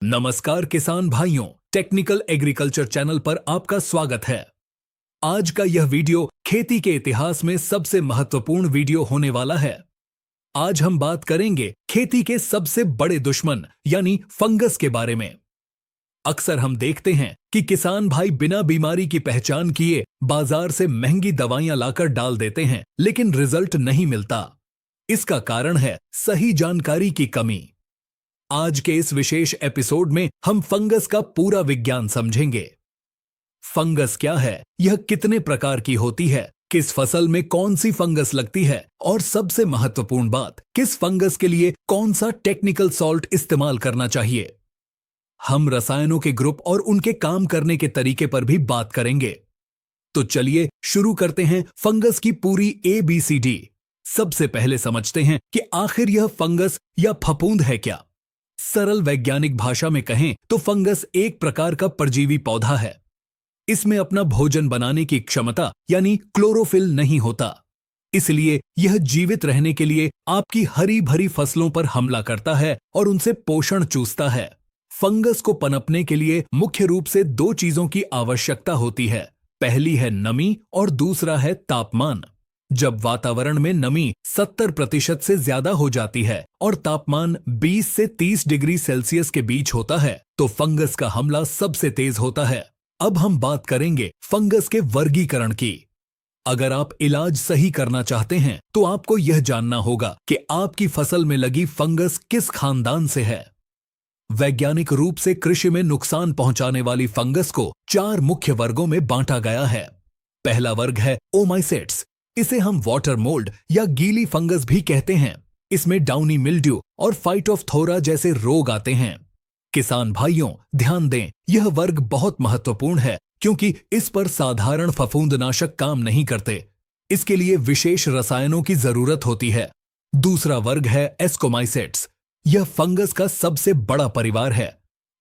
नमस्कार किसान भाइयों, टेक्निकल एग्रीकल्चर चैनल पर आपका स्वागत है। आज का यह वीडियो खेती के इतिहास में सबसे महत्वपूर्ण वीडियो होने वाला है। आज हम बात करेंगे खेती के सबसे बड़े दुश्मन यानी फंगस के बारे में। अक्सर हम देखते हैं कि किसान भाई बिना बीमारी की पहचान किए बाजार से महंगी दवाइयां लाकर डाल देते हैं, लेकिन रिजल्ट नहीं मिलता। इसका कारण है सही जानकारी की कमी। आज के इस विशेष एपिसोड में हम फंगस का पूरा विज्ञान समझेंगे। फंगस क्या है, यह कितने प्रकार की होती है, किस फसल में कौन सी फंगस लगती है और सबसे महत्वपूर्ण बात, किस फंगस के लिए कौन सा टेक्निकल सॉल्ट इस्तेमाल करना चाहिए। हम रसायनों के ग्रुप और उनके काम करने के तरीके पर भी बात करेंगे। तो चलिए शुरू करते हैं फंगस की पूरी ABCD। सबसे पहले समझते हैं कि आखिर यह फंगस या फफूंद है क्या। सरल वैज्ञानिक भाषा में कहें तो फंगस एक प्रकार का परजीवी पौधा है। इसमें अपना भोजन बनाने की क्षमता यानी क्लोरोफिल नहीं होता, इसलिए यह जीवित रहने के लिए आपकी हरी भरी फसलों पर हमला करता है और उनसे पोषण चूसता है। फंगस को पनपने के लिए मुख्य रूप से दो चीजों की आवश्यकता होती है। पहली है नमी और दूसरा है तापमान। जब वातावरण में नमी 70% से ज्यादा हो जाती है और तापमान 20 से 30 डिग्री सेल्सियस के बीच होता है तो फंगस का हमला सबसे तेज होता है। अब हम बात करेंगे फंगस के वर्गीकरण की। अगर आप इलाज सही करना चाहते हैं तो आपको यह जानना होगा कि आपकी फसल में लगी फंगस किस खानदान से है। वैज्ञानिक रूप से कृषि में नुकसान पहुंचाने वाली फंगस को 4 मुख्य वर्गों में बांटा गया है। पहला वर्ग है ओमाइसेट्स। इसे हम वाटर मोल्ड या गीली फंगस भी कहते हैं। इसमें डाउनी मिल्ड्यू और फाइटोफ्थोरा जैसे रोग आते हैं। किसान भाइयों ध्यान दें, यह वर्ग बहुत महत्वपूर्ण है क्योंकि इस पर साधारण फफूंदनाशक काम नहीं करते। इसके लिए विशेष रसायनों की जरूरत होती है। दूसरा वर्ग है एस्कोमाइसेट्स। यह फंगस का सबसे बड़ा परिवार है।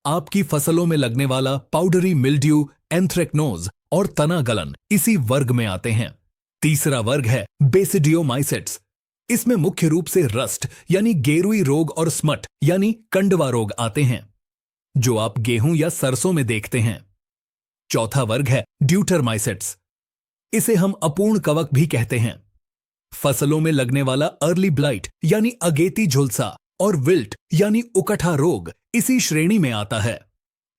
आपकी फसलों में लगने वाला पाउडरी मिल्ड्यू, एंथ्रेक्नोज और तना गलन इसी वर्ग में आते हैं। तीसरा वर्ग है बेसिडियोमाइसेट्स। इसमें मुख्य रूप से रस्ट यानी गेरुई रोग और स्मट यानी कंडवा रोग आते हैं, जो आप गेहूं या सरसों में देखते हैं। चौथा वर्ग है ड्यूटरमाइसेट्स। इसे हम अपूर्ण कवक भी कहते हैं। फसलों में लगने वाला अर्ली ब्लाइट यानी अगेती झुलसा और विल्ट यानी उकठा रोग इसी श्रेणी में आता है।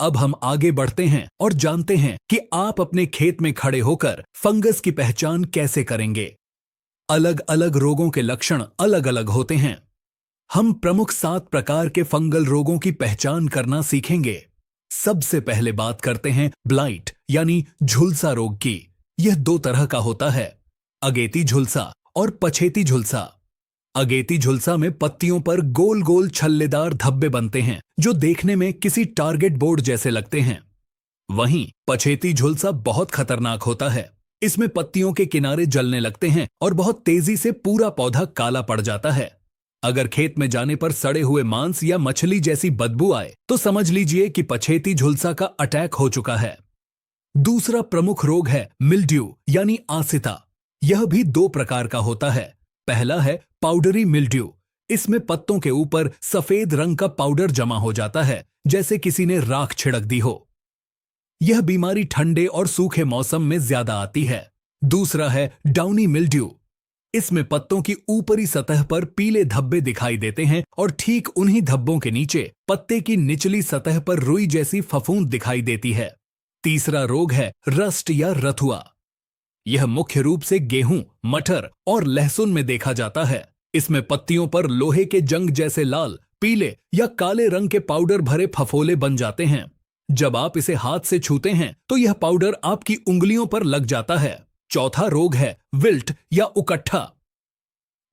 अब हम आगे बढ़ते हैं और जानते हैं कि आप अपने खेत में खड़े होकर फंगस की पहचान कैसे करेंगे। अलग अलग रोगों के लक्षण अलग अलग होते हैं। हम प्रमुख 7 प्रकार के फंगल रोगों की पहचान करना सीखेंगे। सबसे पहले बात करते हैं ब्लाइट यानी झुलसा रोग की। यह 2 तरह का होता है, अगेती झुलसा और पछेती झुलसा। अगेती झुलसा में पत्तियों पर गोल गोल छल्लेदार धब्बे बनते हैं जो देखने में किसी टारगेट बोर्ड जैसे लगते हैं। वहीं पछेती झुलसा बहुत खतरनाक होता है। इसमें पत्तियों के किनारे जलने लगते हैं और बहुत तेजी से पूरा पौधा काला पड़ जाता है। अगर खेत में जाने पर सड़े हुए मांस या मछली जैसी बदबू आए तो समझ लीजिए कि पछेती झुलसा का अटैक हो चुका है। दूसरा प्रमुख रोग है मिल्ड्यू यानी आसिता। यह भी 2 प्रकार का होता है। पहला है पाउडरी मिल्ड्यू। इसमें पत्तों के ऊपर सफेद रंग का पाउडर जमा हो जाता है, जैसे किसी ने राख छिड़क दी हो। यह बीमारी ठंडे और सूखे मौसम में ज्यादा आती है। दूसरा है डाउनी मिल्ड्यू। इसमें पत्तों की ऊपरी सतह पर पीले धब्बे दिखाई देते हैं और ठीक उन्हीं धब्बों के नीचे पत्ते की निचली सतह पर रुई जैसी फफूंद दिखाई देती है। तीसरा रोग है रस्ट या रथुआ। यह मुख्य रूप से गेहूं, मटर और लहसुन में देखा जाता है। इसमें पत्तियों पर लोहे के जंग जैसे लाल, पीले या काले रंग के पाउडर भरे फफोले बन जाते हैं। जब आप इसे हाथ से छूते हैं तो यह पाउडर आपकी उंगलियों पर लग जाता है। चौथा रोग है विल्ट या उकट्ठा।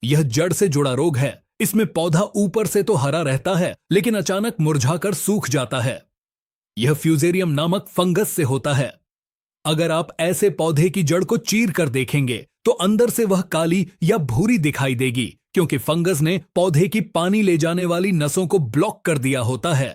यह जड़ से जुड़ा रोग है। इसमें पौधा ऊपर से तो हरा रहता है लेकिन अचानक मुरझाकर सूख जाता है। यह फ्यूजेरियम नामक फंगस से होता है। अगर आप ऐसे पौधे की जड़ को चीर कर देखेंगे तो अंदर से वह काली या भूरी दिखाई देगी, क्योंकि फंगस ने पौधे की पानी ले जाने वाली नसों को ब्लॉक कर दिया होता है।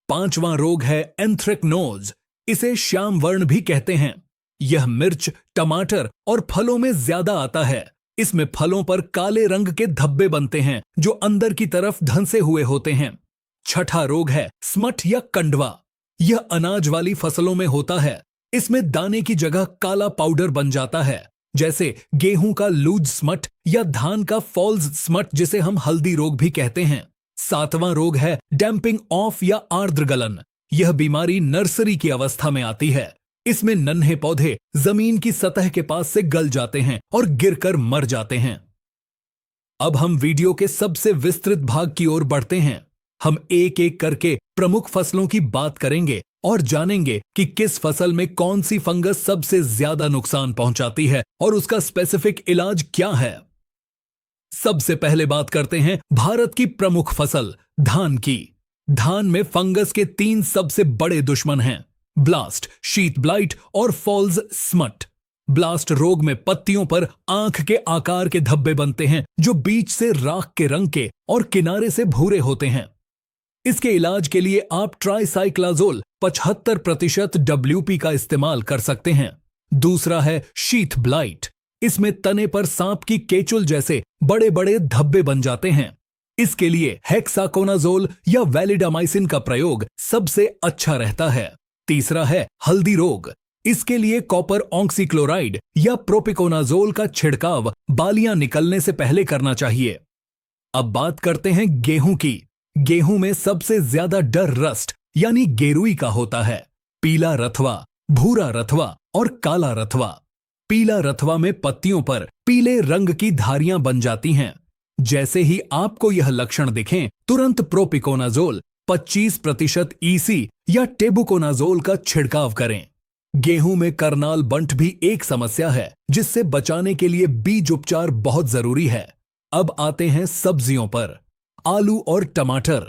5वां रोग है एंथ्रेक्नोज। इसे श्याम वर्ण भी कहते हैं। यह मिर्च, टमाटर और फलों में ज्यादा आता है। इसमें फलों पर काले रंग के धब्बे बनते हैं जो अंदर की तरफ धंसे हुए होते हैं। छठा रोग है स्मट या कंडवा। यह अनाज वाली फसलों में होता है। इसमें दाने की जगह काला पाउडर बन जाता है, जैसे गेहूं का लूज स्मट या धान का फॉल्स स्मट, जिसे हम हल्दी रोग भी कहते हैं। सातवां रोग है डैम्पिंग ऑफ या आर्द्र गलन। यह बीमारी नर्सरी की अवस्था में आती है। इसमें नन्हे पौधे जमीन की सतह के पास से गल जाते हैं और गिरकर मर जाते हैं। अब हम वीडियो के सबसे विस्तृत भाग की ओर बढ़ते हैं। हम एक एक करके प्रमुख फसलों की बात करेंगे और जानेंगे कि किस फसल में कौन सी फंगस सबसे ज्यादा नुकसान पहुंचाती है और उसका स्पेसिफिक इलाज क्या है। सबसे पहले बात करते हैं भारत की प्रमुख फसल धान की। धान में फंगस के 3 सबसे बड़े दुश्मन हैं, ब्लास्ट, शीथ ब्लाइट और फॉल्स स्मट। ब्लास्ट रोग में पत्तियों पर आंख के आकार के धब्बे बनते हैं जो बीच से राख के रंग के और किनारे से भूरे होते हैं। इसके इलाज के लिए आप ट्राइसाइक्लाजोल 75% WP का इस्तेमाल कर सकते हैं। दूसरा है शीथ ब्लाइट। इसमें तने पर सांप की केचुल जैसे बड़े बड़े धब्बे बन जाते हैं। इसके लिए हेक्साकोनाजोल या वैलिडामाइसिन का प्रयोग सबसे अच्छा रहता है। तीसरा है हल्दी रोग। इसके लिए कॉपर ऑक्सीक्लोराइड या प्रोपिकोनाजोल का छिड़काव बालियां निकलने से पहले करना चाहिए। अब बात करते हैं गेहूं की। गेहूं में सबसे ज्यादा डर रस्ट यानी गेरुई का होता है। पीला रथवा, भूरा रथवा और काला रथवा। पीला रथवा में पत्तियों पर पीले रंग की धारियां बन जाती हैं। जैसे ही आपको यह लक्षण दिखें, तुरंत प्रोपिकोनाजोल 25% EC या टेबुकोनाजोल का छिड़काव करें। गेहूं में करनाल बंट भी एक समस्या है, जिससे बचाने के लिए बीज उपचार बहुत जरूरी है। अब आते हैं सब्जियों पर। आलू और टमाटर,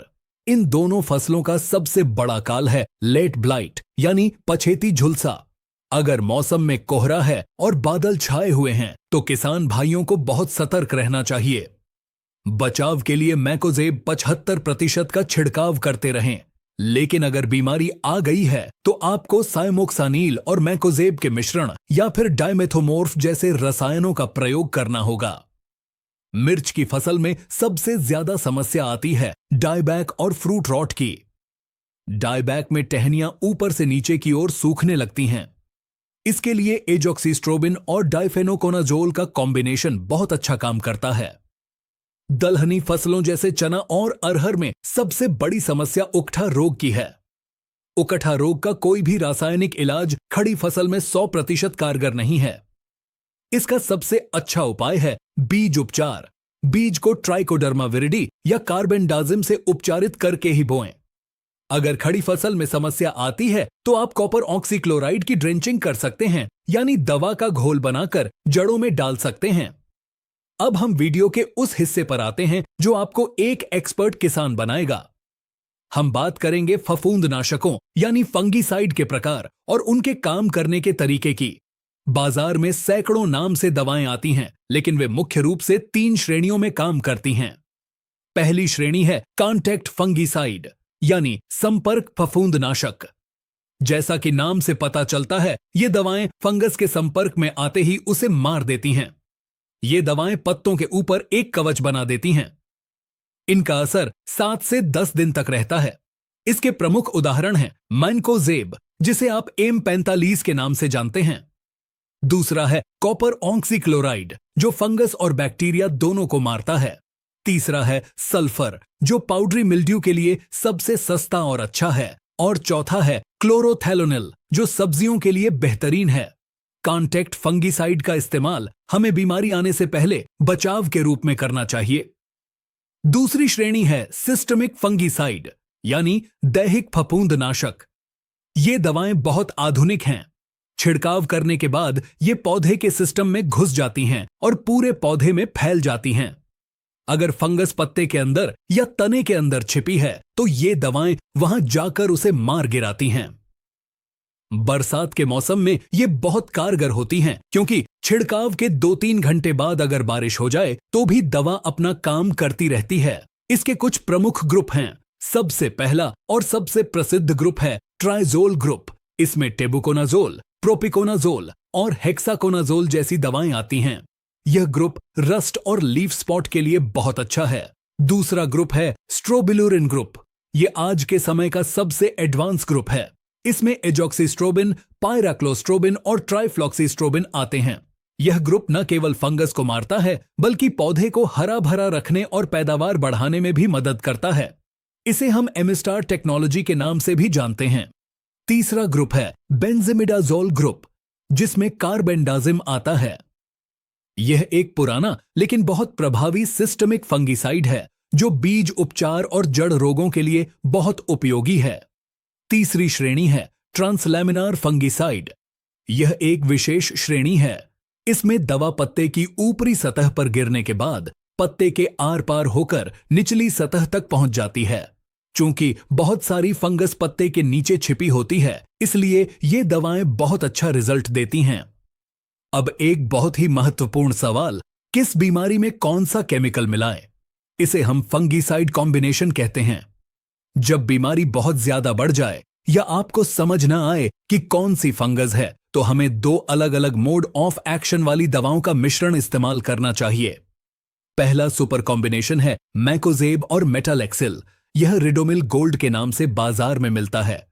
इन दोनों फसलों का सबसे बड़ा काल है लेट ब्लाइट यानी पछेती झुलसा। अगर मौसम में कोहरा है और बादल छाए हुए हैं तो किसान भाइयों को बहुत सतर्क रहना चाहिए। बचाव के लिए मैकोजेब 75% का छिड़काव करते रहें। लेकिन अगर बीमारी आ गई है तो आपको साइमोक्सानिल और मैकोजेब के मिश्रण या फिर डाइमेथोमोर्फ जैसे रसायनों का प्रयोग करना होगा। मिर्च की फसल में सबसे ज्यादा समस्या आती है डायबैक और फ्रूट रॉट की। डायबैक में टहनियां ऊपर से नीचे की ओर सूखने लगती हैं। इसके लिए एजॉक्सिस्ट्रोबिन और डाइफेनोकोनाजोल का कॉम्बिनेशन बहुत अच्छा काम करता है। दलहनी फसलों जैसे चना और अरहर में सबसे बड़ी समस्या उकठा रोग की है। उकठा रोग का कोई भी रासायनिक इलाज खड़ी फसल में 100% कारगर नहीं है। इसका सबसे अच्छा उपाय है बीज उपचार। बीज को ट्राइकोडर्मा विरिडी या कार्बेंडाजिम से उपचारित करके ही बोएं। अगर खड़ी फसल में समस्या आती है तो आप कॉपर ऑक्सीक्लोराइड की ड्रेंचिंग कर सकते हैं, यानी दवा का घोल बनाकर जड़ों में डाल सकते हैं। अब हम वीडियो के उस हिस्से पर आते हैं जो आपको एक एक्सपर्ट किसान बनाएगा। हम बात करेंगे फफूंदनाशकों यानी फंगीसाइड के प्रकार और उनके काम करने के तरीके की। बाजार में सैकड़ों नाम से दवाएं आती हैं, लेकिन वे मुख्य रूप से 3 श्रेणियों में काम करती हैं। पहली श्रेणी है कॉन्टैक्ट फंगीसाइड यानी संपर्क फफूंदनाशक। जैसा कि नाम से पता चलता है, ये दवाएं फंगस के संपर्क में आते ही उसे मार देती हैं। ये दवाएं पत्तों के ऊपर एक कवच बना देती हैं। इनका असर 7 से 10 दिन तक रहता है। इसके प्रमुख उदाहरण हैं मैनकोजेब, जिसे आप M45 के नाम से जानते हैं। दूसरा है कॉपर ऑक्सीक्लोराइड, जो फंगस और बैक्टीरिया दोनों को मारता है। तीसरा है सल्फर, जो पाउडरी मिल्ड्यू के लिए सबसे सस्ता और अच्छा है। और चौथा है क्लोरोथैलोनिल, जो सब्जियों के लिए बेहतरीन है। कॉन्टैक्ट फंगीसाइड का इस्तेमाल हमें बीमारी आने से पहले बचाव के रूप में करना चाहिए। दूसरी श्रेणी है सिस्टमिक फंगीसाइड यानी दैहिक फफूंदनाशक। ये दवाएं बहुत आधुनिक हैं। छिड़काव करने के बाद ये पौधे के सिस्टम में घुस जाती हैं और पूरे पौधे में फैल जाती हैं। अगर फंगस पत्ते के अंदर या तने के अंदर छिपी है तो ये दवाएं वहां जाकर उसे मार गिराती हैं। बरसात के मौसम में ये बहुत कारगर होती हैं, क्योंकि छिड़काव के 2-3 घंटे बाद अगर बारिश हो जाए तो भी दवा अपना काम करती रहती है। इसके कुछ प्रमुख ग्रुप हैं। सबसे पहला और सबसे प्रसिद्ध ग्रुप है ट्राइजोल ग्रुप। इसमें टेबुकोनाजोल, प्रोपिकोनाजोल और हेक्साकोनाजोल जैसी दवाएं आती हैं। यह ग्रुप रस्ट और लीफ स्पॉट के लिए बहुत अच्छा है। दूसरा ग्रुप है स्ट्रोबिलुरिन ग्रुप। ये आज के समय का सबसे एडवांस ग्रुप है। इसमें एजॉक्सीस्ट्रोबिन, पायराक्लोस्ट्रोबिन और ट्राइफ्लॉक्सीस्ट्रोबिन आते हैं। यह ग्रुप न केवल फंगस को मारता है बल्कि पौधे को हरा भरा रखने और पैदावार बढ़ाने में भी मदद करता है। इसे हम एमिस्टार टेक्नोलॉजी के नाम से भी जानते हैं। तीसरा ग्रुप है बेंजिमिडाजोल ग्रुप, जिसमें कार्बेंडाजिम आता है। यह एक पुराना लेकिन बहुत प्रभावी सिस्टमिक फंगिसाइड है जो बीज उपचार और जड़ रोगों के लिए बहुत उपयोगी है। तीसरी श्रेणी है ट्रांसलैमिनार फंगिसाइड। यह एक विशेष श्रेणी है। इसमें दवा पत्ते की ऊपरी सतह पर गिरने के बाद पत्ते के आर पार होकर निचली सतह तक पहुंच जाती है। चूंकि बहुत सारी फंगस पत्ते के नीचे छिपी होती है, इसलिए ये दवाएं बहुत अच्छा रिजल्ट देती हैं। अब एक बहुत ही महत्वपूर्ण सवाल, किस बीमारी में कौन सा केमिकल मिलाएं? इसे हम फंगीसाइड कॉम्बिनेशन कहते हैं। जब बीमारी बहुत ज्यादा बढ़ जाए या आपको समझ न आए कि कौन सी फंगस है, तो हमें दो अलग अलग मोड ऑफ एक्शन वाली दवाओं का मिश्रण इस्तेमाल करना चाहिए। पहला सुपर कॉम्बिनेशन है मैकोजेब और मेटालेक्सिल। यह रिडोमिल गोल्ड के नाम से बाजार में मिलता है।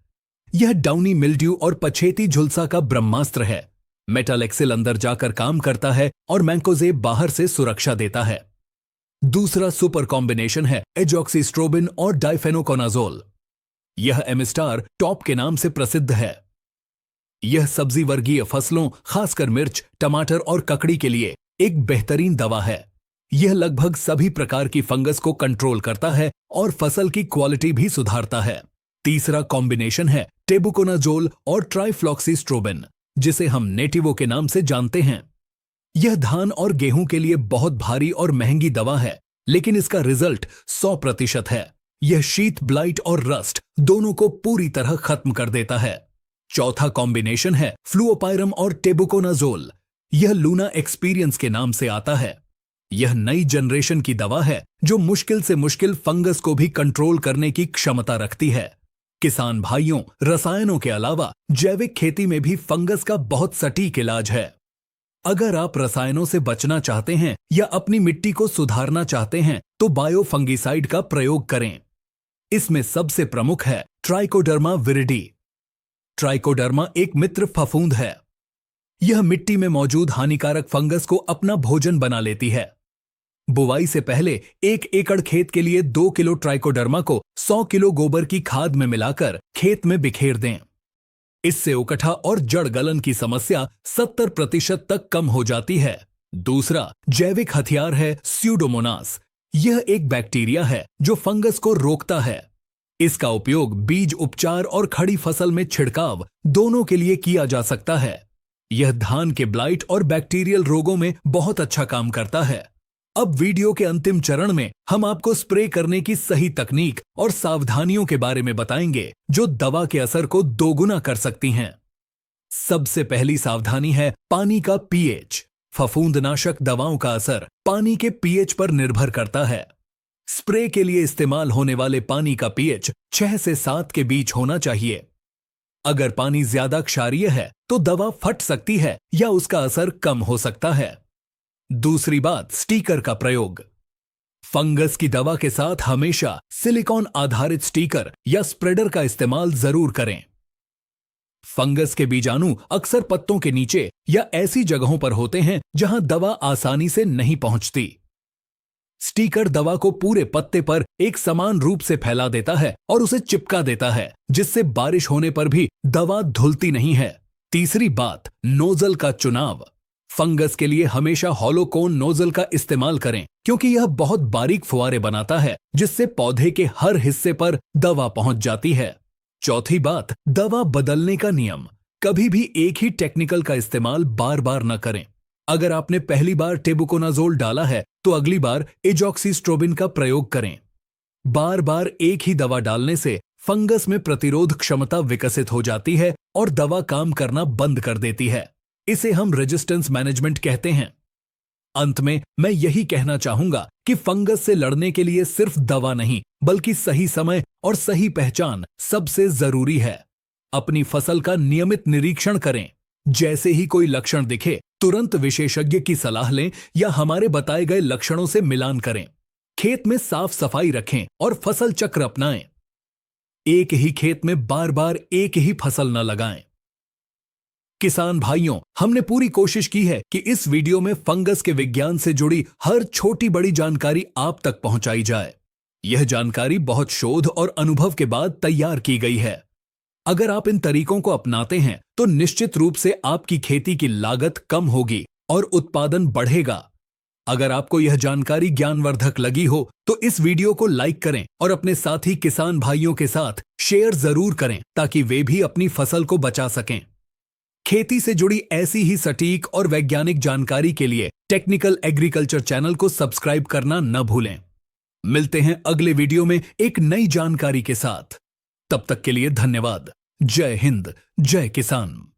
यह डाउनी मिल्ड्यू और पछेती झुलसा का ब्रह्मास्त्र है। मेटालेक्सिल अंदर जाकर काम करता है और मैकोजेब बाहर से सुरक्षा देता है। दूसरा सुपर कॉम्बिनेशन है एजॉक्सीस्ट्रोबिन और डाइफेनोकोनाजोल। यह एमिस्टार टॉप के नाम से प्रसिद्ध है। यह सब्जी वर्गीय फसलों, खासकर मिर्च, टमाटर और ककड़ी के लिए एक बेहतरीन दवा है। यह लगभग सभी प्रकार की फंगस को कंट्रोल करता है और फसल की क्वालिटी भी सुधारता है। तीसरा कॉम्बिनेशन है टेबुकोनाजोल और ट्राइफ्लॉक्सीस्ट्रोबिन, जिसे हम नेटिवो के नाम से जानते हैं। यह धान और गेहूं के लिए बहुत भारी और महंगी दवा है, लेकिन इसका रिजल्ट 100% है। यह शीत ब्लाइट और रस्ट दोनों को पूरी तरह खत्म कर देता है। चौथा कॉम्बिनेशन है फ्लुओपाइरम और टेबुकोनाजोल। यह लूना एक्सपीरियंस के नाम से आता है। यह नई जनरेशन की दवा है जो मुश्किल से मुश्किल फंगस को भी कंट्रोल करने की क्षमता रखती है। किसान भाइयों, रसायनों के अलावा जैविक खेती में भी फंगस का बहुत सटीक इलाज है। अगर आप रसायनों से बचना चाहते हैं या अपनी मिट्टी को सुधारना चाहते हैं, तो बायोफंगिसाइड का प्रयोग करें। इसमें सबसे प्रमुख है ट्राइकोडर्मा विरिडी। ट्राइकोडर्मा एक मित्र फफूंद है। यह मिट्टी में मौजूद हानिकारक फंगस को अपना भोजन बना लेती है। बुवाई से पहले 1 एकड़ खेत के लिए 2 किलो ट्राइकोडर्मा को 100 किलो गोबर की खाद में मिलाकर खेत में बिखेर दें। इससे उकठा और जड़ गलन की समस्या 70% तक कम हो जाती है। दूसरा जैविक हथियार है स्यूडोमोनास। यह एक बैक्टीरिया है जो फंगस को रोकता है। इसका उपयोग बीज उपचार और खड़ी फसल में छिड़काव दोनों के लिए किया जा सकता है। यह धान के ब्लाइट और बैक्टीरियल रोगों में बहुत अच्छा काम करता है। अब वीडियो के अंतिम चरण में हम आपको स्प्रे करने की सही तकनीक और सावधानियों के बारे में बताएंगे जो दवा के असर को दोगुना कर सकती हैं। सबसे पहली सावधानी है पानी का पीएच। फफूंदनाशक दवाओं का असर पानी के पीएच पर निर्भर करता है। स्प्रे के लिए इस्तेमाल होने वाले पानी का पीएच 6 से 7 के बीच होना चाहिए। अगर पानी ज्यादा क्षारीय है तो दवा फट सकती है या उसका असर कम हो सकता है। दूसरी बात, स्टिकर का प्रयोग। फंगस की दवा के साथ हमेशा सिलिकॉन आधारित स्टिकर या स्प्रेडर का इस्तेमाल जरूर करें। फंगस के बीजाणु अक्सर पत्तों के नीचे या ऐसी जगहों पर होते हैं जहां दवा आसानी से नहीं पहुंचती। स्टिकर दवा को पूरे पत्ते पर एक समान रूप से फैला देता है और उसे चिपका देता है, जिससे बारिश होने पर भी दवा धुलती नहीं है। तीसरी बात, नोजल का चुनाव। फंगस के लिए हमेशा हॉलो कोन नोजल का इस्तेमाल करें, क्योंकि यह बहुत बारीक फुहारे बनाता है जिससे पौधे के हर हिस्से पर दवा पहुंच जाती है। चौथी बात, दवा बदलने का नियम। कभी भी एक ही टेक्निकल का इस्तेमाल बार बार न करें। अगर आपने पहली बार टेबुकोनाजोल डाला है तो अगली बार एजॉक्सीस्ट्रोबिन का प्रयोग करें। बार बार एक ही दवा डालने से फंगस में प्रतिरोध क्षमता विकसित हो जाती है और दवा काम करना बंद कर देती है। इसे हम रेजिस्टेंस मैनेजमेंट कहते हैं। अंत में मैं यही कहना चाहूंगा कि फंगस से लड़ने के लिए सिर्फ दवा नहीं, बल्कि सही समय और सही पहचान सबसे जरूरी है। अपनी फसल का नियमित निरीक्षण करें। जैसे ही कोई लक्षण दिखे, तुरंत विशेषज्ञ की सलाह लें या हमारे बताए गए लक्षणों से मिलान करें। खेत में साफ सफाई रखें और फसल चक्र अपनाएं। एक ही खेत में बार बार एक ही फसल न लगाएं। किसान भाइयों, हमने पूरी कोशिश की है कि इस वीडियो में फंगस के विज्ञान से जुड़ी हर छोटी बड़ी जानकारी आप तक पहुंचाई जाए। यह जानकारी बहुत शोध और अनुभव के बाद तैयार की गई है। अगर आप इन तरीकों को अपनाते हैं तो निश्चित रूप से आपकी खेती की लागत कम होगी और उत्पादन बढ़ेगा। अगर आपको यह जानकारी ज्ञानवर्धक लगी हो तो इस वीडियो को लाइक करें और अपने साथी किसान भाइयों के साथ शेयर जरूर करें ताकि वे भी अपनी फसल को बचा सकें। खेती से जुड़ी ऐसी ही सटीक और वैज्ञानिक जानकारी के लिए टेक्निकल एग्रीकल्चर चैनल को सब्सक्राइब करना न भूलें। मिलते हैं अगले वीडियो में एक नई जानकारी के साथ। तब तक के लिए धन्यवाद। जय हिंद, जय किसान।